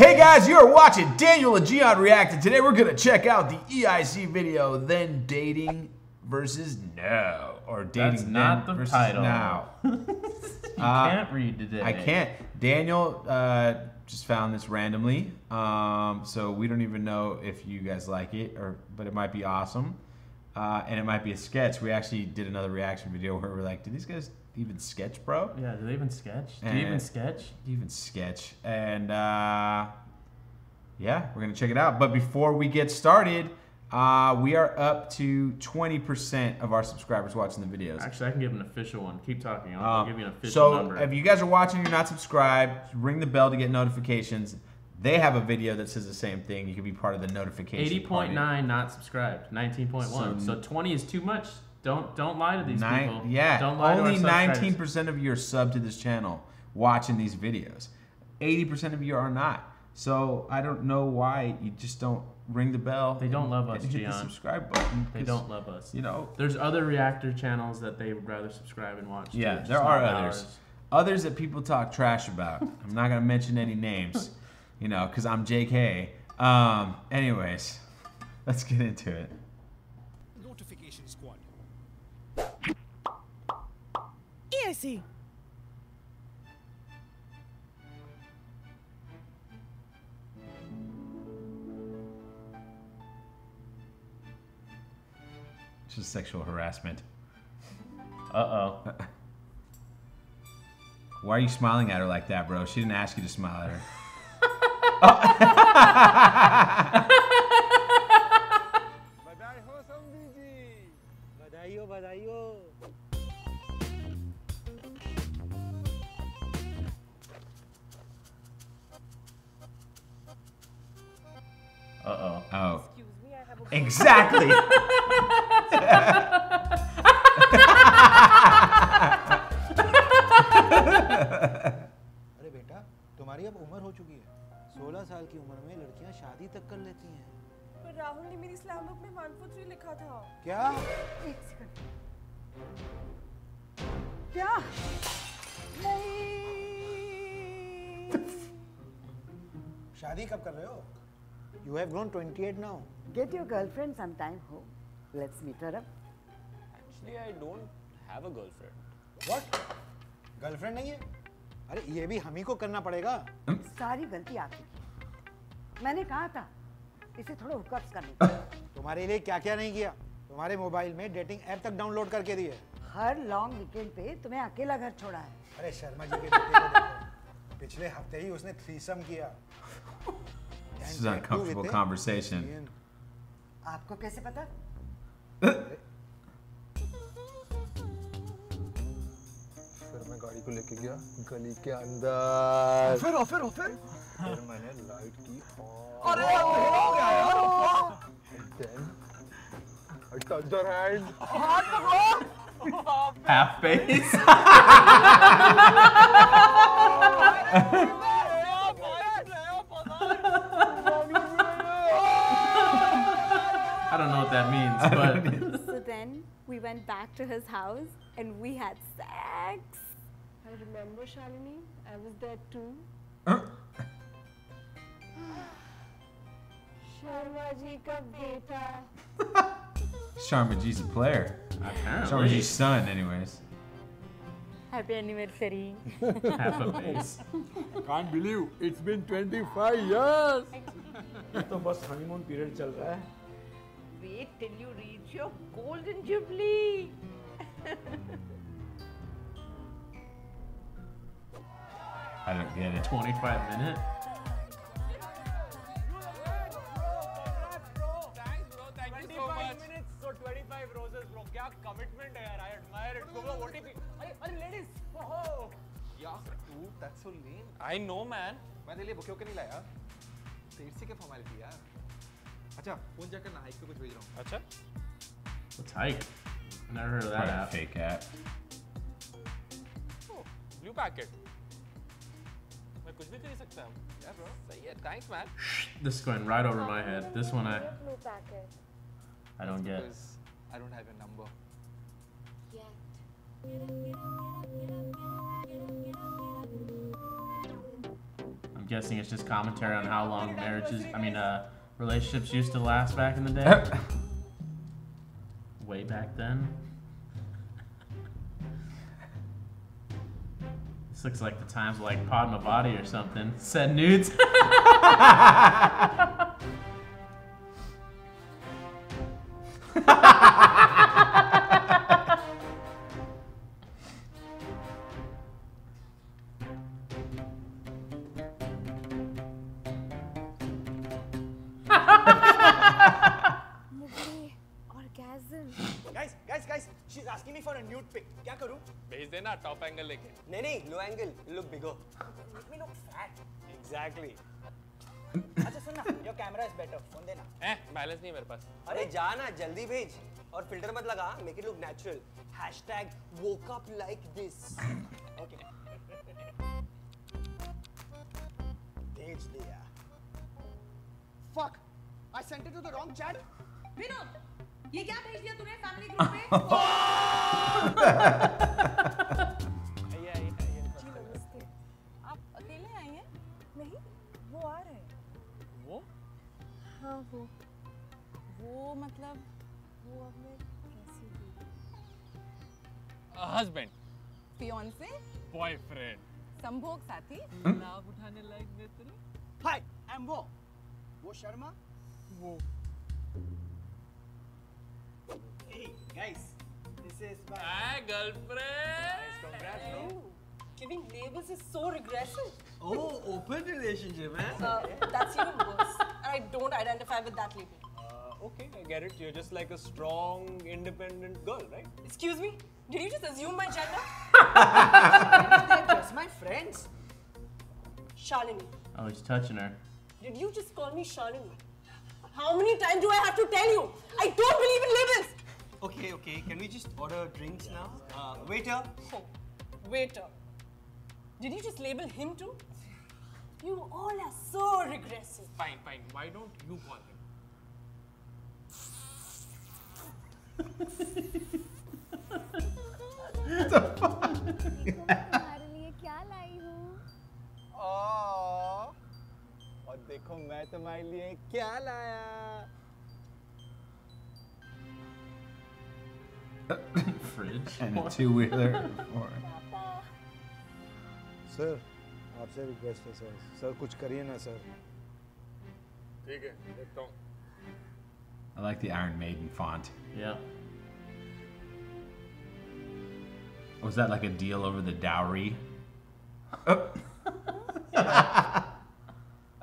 Hey guys, you are watching Daniel and Gian React, and today we're going to check out the EIC video, Then Dating versus Now. Or Dating That's not Then the versus title. Now. You can't read today. I can't. Daniel just found this randomly, so we don't even know if you guys like it, but it might be awesome. And it might be a sketch. We actually did another reaction video where we're like, did these guys even sketch, bro? Yeah, do they even sketch? Do you even sketch? Even sketch. And yeah, we're gonna check it out. But before we get started, we are up to 20% of our subscribers watching the videos. Actually, I can give an official one. Keep talking. I'll give you an official number. So if you guys are watching and you're not subscribed, ring the bell to get notifications. They have a video that says the same thing. You can be part of the notification. 80.9 not subscribed. 19.1. So 20 is too much. Don't lie to these people. Yeah, don't lie only to our 19% of you are subbed to this channel watching these videos. 80% of you are not. So I don't know why you just don't ring the bell. They don't love us, hit Gian. the subscribe button. They don't love us. You know, there's other reactor channels that they would rather subscribe and watch. Yeah, too, there are ours. others. Others that people talk trash about. I'm not gonna mention any names, you know, because I'm JK. Anyways, let's get into it. Notification squad. EIC. It's just sexual harassment. Uh-oh. Why are you smiling at her like that, bro? She didn't ask you to smile at her. Uh-oh. Oh. Excuse me, I have a Exactly. अरे बेटा, तुम्हारी अब उम्र हो चुकी है। 16 साल की उम्र में लड़कियां शादी तक कर लेती हैं। पर राहुल ने मेरी स्लैम बुक में 143 लिखा था। क्या? एक सेकंड। क्या? नहीं। शादी कब कर रहे हो? You have grown 28 now. Get your girlfriend sometime home. Let's meet her up. Actually, I don't have a girlfriend. What? Girlfriend नहीं है? अरे ये भी हम ही को करना पड़ेगा। सारी गलती आपकी की। मैंने कहा था इसे थोड़ा हुकअप्स करने को। तुम्हारे लिए क्या-क्या नहीं किया? तुम्हारे मोबाइल में डेटिंग ऐप तक डाउनलोड करके दिए। हर लॉन्ग वीकेंड पे तुम्हें अकेला घर छोड़ा है। अरे शर्मा जी के बेटे को देखो। पिछले हफ्ते ही उसने थ्रीसम किया। This is an uncomfortable conversation. आपको कैसे पता? फिर मैं गाड़ी को लेके गया गली के अंदर। फिर मैंने लाइट की अरे यार हो गया यार। Then I touched her hand. Half face. I don't know what that means, but So then we went back to his house and we had sex. I remember Shalini. I was there too. Sharma ji का बेटा। Sharma G's a player. Sharma G's son, anyways. Happy anniversary. half a face. Can't believe it's been 25 years. तो बस honeymoon period चल रहा है। Wait till you reach your golden jubilee. I don't get it. 25-minute. So 25 roses, bro. क्या commitment है यार? I admire it. Bro, what if? अरे ladies, oh. Yeah, dude, that's so lame. I know, man. मैं तेरे लिए bouquet होके नहीं लाया। सेफ्टी के फॉर्मेलिटी यार। अच्छा, फोन चेक करना हाइक पे कुछ भेज रहा हूँ। अच्छा? What's hike? Never heard of that Probably a app. fake app. Oh, blue packet. मैं कुछ भी कर ही सकता हूँ। Yeah, bro. सही है, thanks, man. This is going right over my head. This one Blue packet. I don't get. Because I don't have your number. Yet. I'm I'm guessing it's just commentary on how long relationships used to last back in the day. Way back then. This looks like the times like Padmavati or something. Send nudes. Guys, she's asking me for a nude pic. क्या करूँ? भेज देना top angle लेके. नहीं, low angle. You look bigger. Make me look fat. Exactly. अच्छा सुन ना, your camera is better. Phone देना. Balance नहीं है मेरे पास. अरे जा ना, जल्दी भेज. और फिल्टर मत लगा. Make it look natural. Hashtag woke up like this. Okay. भेज दिया. Fuck! I sent it to the wrong chat. Vinod, ये क्या भेज दिया तूने फैमिली ग्रुप पे? आप अकेले आए हैं? नहीं, वो आ रहे हैं। वो? हाँ वो मतलब वो अब मैं कैसी हूँ? हस्बैंड. फियांसे? बॉयफ्रेंड. संभोग साथी? लाभ उठाने लायक मित्र. Hi, I'm वो शर्मा? वो. Hey guys, this is my girlfriend. Congrats, bro. Giving labels is so regressive. Oh, open relationship, man. That's even worse. And I don't identify with that label. Okay, I get it. You're just like a strong, independent girl, right? Excuse me? Did you just assume my gender? They're just my friends. Shalini. Oh, he's touching her. Did you just call me Shalini? How many times do I have to tell you? I don't believe in labels. Okay. Can we just order drinks now? Waiter. Oh, waiter. Did you just label him too? You all are so regressive. Fine. Why don't you call him? तुम्हारे लिए क्या लाई हूँ? और देखो मैं तुम्हारे लिए क्या लाया. Fridge and a two-wheeler. Sir आपसे रिक्वेस्ट है सर कुछ करिए ना सर. ठीक है, देखता हूँ. I like the Iron Maiden font. Yeah. Was that like a deal over the dowry?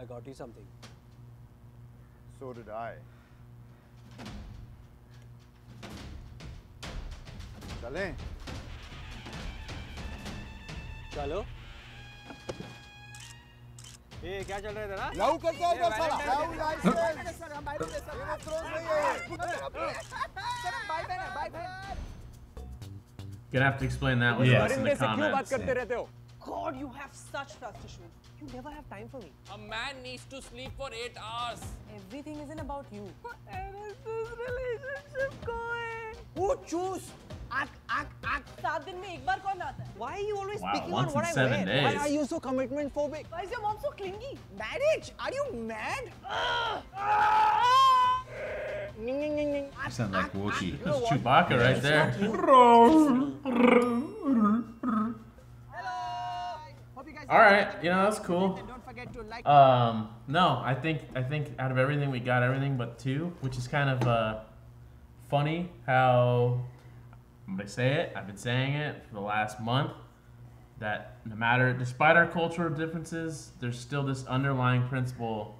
I got you something. So did I. चलें? चलो. ये क्या चल रहा है तेरा? लाऊ करते हैं इधर साला. लाऊ लाइसेंस. सर हम बाइक ले सर. ये थ्रोज नहीं है. सर बाइक है. Gonna have to explain that one Yeah. to us in the क्यों बात comments. करते रहते हो? God, you have such trust issues. You never have time for me. A man needs to sleep for 8 hours. Everything isn't about you. relationship को है. Who choose? Act. 7 दिन में एक बार कौन आता है? Why are you always Wow, picking once on what in I 7 wear? days. Why are you so commitment phobic? Why is your mom so clingy? Marriage? Are you mad? You sound like Wookiee. That's Chewbacca right there. Hope you guys All right, that's cool. and don't forget to like. No, I think out of everything we got everything but 2, which is kind of funny how I'm gonna say it. I've been saying it for the last month that despite our cultural differences, there's still this underlying principle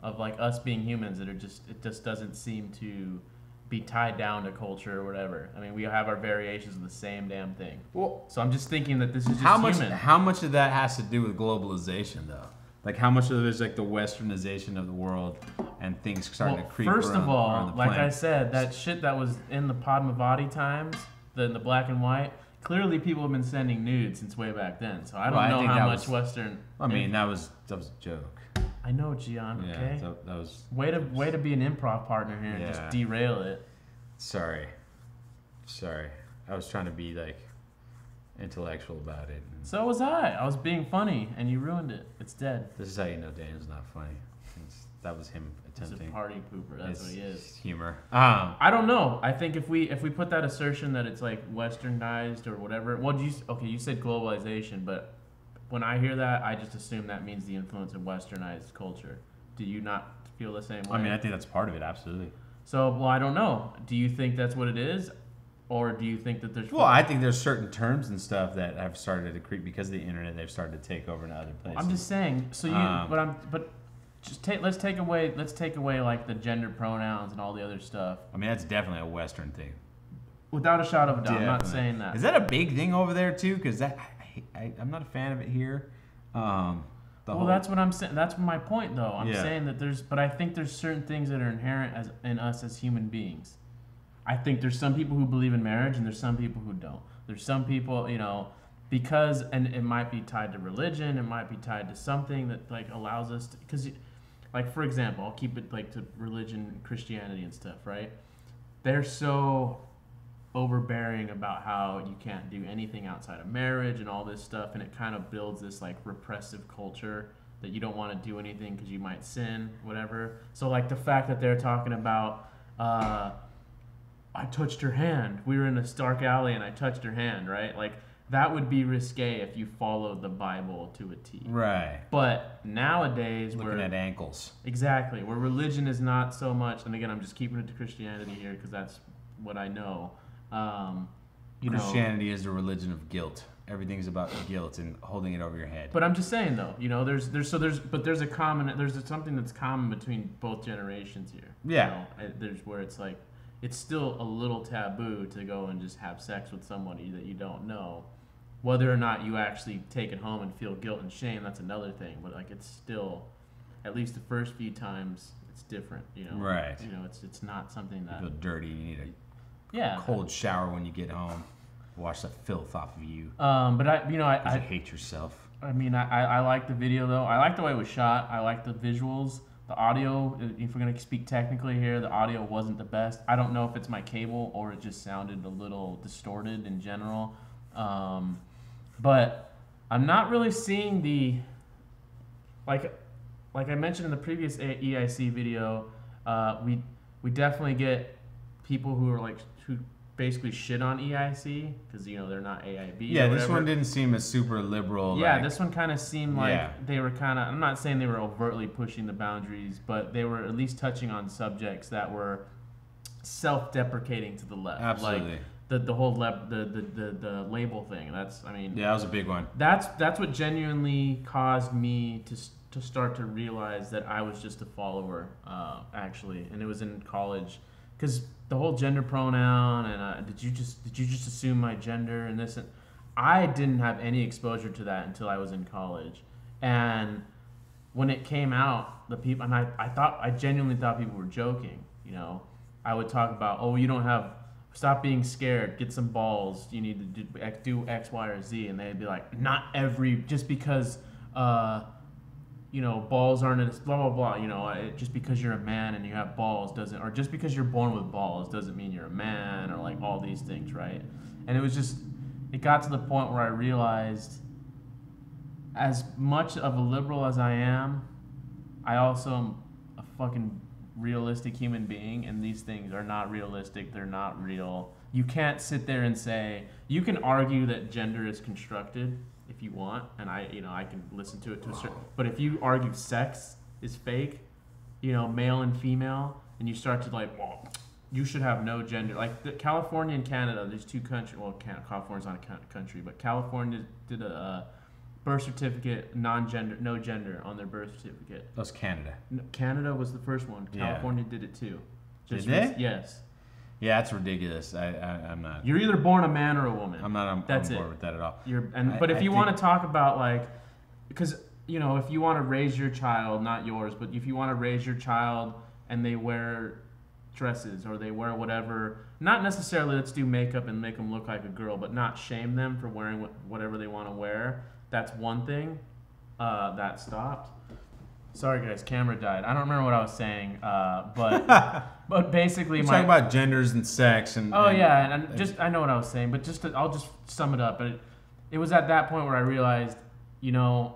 of like us being humans that it just doesn't seem to be tied down to culture or whatever. I mean, we have our variations of the same damn thing. Well, So I'm just thinking that this is just how much of that has to do with globalization, though? Like, how much of it is like the westernization of the world and things starting to creep first around, of all, around the like I planet? said, that shit that was in the Padmavati times, the black and white, clearly people have been sending nudes since way back then. So I don't Well, I know think how that much was- Western. I mean, that was a joke. I know, Gian. Yeah, Okay. that was. Way to be an improv partner here and Yeah. just derail it. Sorry. I was trying to be like intellectual about it. So was I. I was being funny, and you ruined it. It's dead. This is how you know Daniel's not funny. That was him He's a attempting. party pooper. That's what he is. Humor. I don't know. I think if we put that assertion that it's like westernized or whatever. Well, you said globalization, but when I hear that, I just assume that means the influence of westernized culture. Do you not feel the same way? I mean, I think that's part of it. Absolutely. So, well, I don't know. Do you think that's what it is, or do you think that there's? Well, I think there's certain terms and stuff that have started to creep because of the internet. They've started to take over in other places. I'm just saying. So let's take away like the gender pronouns and all the other stuff. I mean, that's definitely a Western thing. Without a shadow of a doubt, I'm not Definitely. saying that. Is that a big thing over there too? Because I'm not a fan of it here. That's what I'm saying. That's my point, though. I'm Yeah. saying that but I think there's certain things that are inherent in us as human beings. I think there's some people who believe in marriage, and there's some people who don't. There's some people, because, and it might be tied to religion, it might be tied to something that like allows us to, because, like for example, I'll keep it like to religion, Christianity, and stuff, right? They're so overbearing about how you can't do anything outside of marriage and all this stuff, and it kind of builds this like repressive culture that you don't want to do anything because you might sin, whatever. So like the fact that they're talking about I touched her hand, we were in a dark alley and I touched her hand, right? Like that would be risque if you followed the Bible to a T. Right. But nowadays Looking at ankles. Exactly, where religion is not so much, and again I'm just keeping it to Christianity here because that's what I know. Christianity is the religion of guilt. Everything's about guilt and holding it over your head. But I'm just saying though, there's something that's common between both generations here. Yeah. There's where it's like it's still a little taboo to go and just have sex with somebody that you don't know. Whether or not you actually take it home and feel guilt and shame, that's another thing. But like it's still, at least the first few times, it's different. Right. It's not something that. You feel dirty. You need a cold shower when you get home. Wash the filth off of you. But I hate yourself. I mean, I like the video though. I like the way it was shot. I like the visuals. The audio, if we're gonna speak technically here, the audio wasn't the best. I don't know if it's my cable or it just sounded a little distorted in general. But I'm not really seeing the like I mentioned in the previous EIC video. We definitely get people who are who basically shit on EIC because they're not AIB. Yeah, this one didn't seem as super liberal. Yeah, this one kind of seemed like they were kind of. I'm not saying they were overtly pushing the boundaries, but they were at least touching on subjects that were self-deprecating to the left. Absolutely. Like the whole the label thing. That was a big one. That's what genuinely caused me to start to realize that I was just a follower, actually, and it was in college, because the whole gender pronoun and did you just assume my gender and this, and I didn't have any exposure to that until I was in college, and when it came out, the people, and I genuinely thought people were joking. I would talk about, you don't have. Stop being scared. Get some balls. You need to do X, Y, or Z. And they'd be like, just because, balls aren't as blah, blah, blah. Just because you're a man and you have balls doesn't, or just because you're born with balls doesn't mean you're a man, or like all these things, right? And it got to the point where I realized, as much of a liberal as I am, I also am a fucking realistic human being, and these things are not realistic. They're not real. You can't sit there and say, you can argue that gender is constructed if you want, and I can listen to it to a certain, but if you argue sex is fake, male and female, and you start to you should have no gender. Like California and Canada, there's two countries. Well, California's not a country, but California did a birth certificate, non-gender, no gender on their birth certificate. That was Canada. Canada was the first one. California did it too. Did they? Yes. Yeah, that's ridiculous. I'm not. You're either born a man or a woman. I'm not on board with that at all. But if you want to talk about because if you want to raise your child, not yours, but if you want to raise your child and they wear dresses or they wear whatever, not necessarily let's do makeup and make them look like a girl, but not shame them for wearing whatever they want to wear. That's one thing. That stopped. Sorry guys, camera died. I don't remember what I was saying, but basically talking about genders and sex and. I know what I was saying, but I'll just sum it up. it was at that point where I realized, you know,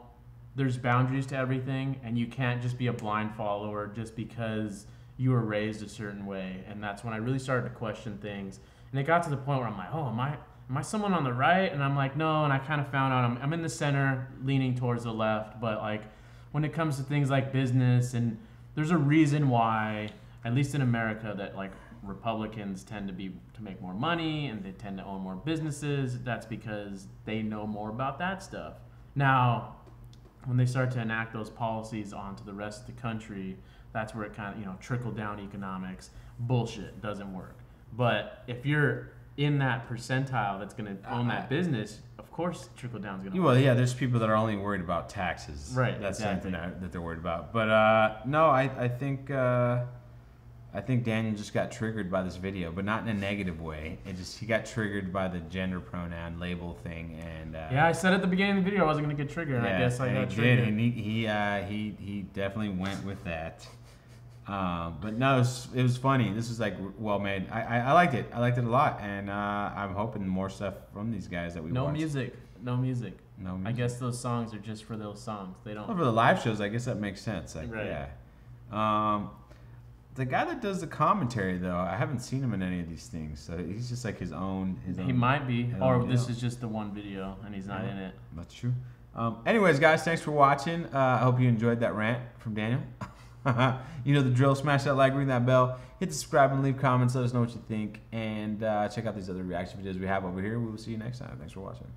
there's boundaries to everything, and you can't just be a blind follower just because you were raised a certain way. And that's when I really started to question things. And it got to the point where I'm like, oh, am I someone on the right? And I'm like, no. And I kind of found out I'm in the center, leaning towards the left. But like, when it comes to things like business, and there's a reason why, at least in America, that like Republicans tend to make more money and they tend to own more businesses. That's because they know more about that stuff. Now, when they start to enact those policies onto the rest of the country, that's where it kind of, you know, trickle down economics bullshit doesn't work. But if you're in that percentile that's going to own that business, of course trickle down is going to work. Well, yeah, there's people that are only worried about taxes. Right, That's exactly. something that they're worried about. But no, I think Daniel just got triggered by this video, but not in a negative way. He got triggered by the gender pronoun label thing, and yeah, I said at the beginning of the video I wasn't gonna get triggered, and I guess I got triggered. And he definitely went with that. But no, it was funny. This was like well made. I liked it. I liked it a lot, and I'm hoping more stuff from these guys that we No watch. music. No music. No music. I guess those songs are just for those songs. They don't. Well, for the live shows, I guess that makes sense. Like, Right. yeah. The guy that does the commentary, though, I haven't seen him in any of these things. So he's just like his own. He might be, his or own this deal. is just the one video and he's not in it. That's true. Anyways, guys, thanks for watching. I hope you enjoyed that rant from Daniel. You know the drill. Smash that like, ring that bell, hit the subscribe, and leave comments. Let us know what you think. And check out these other reaction videos we have over here. We will see you next time. Thanks for watching.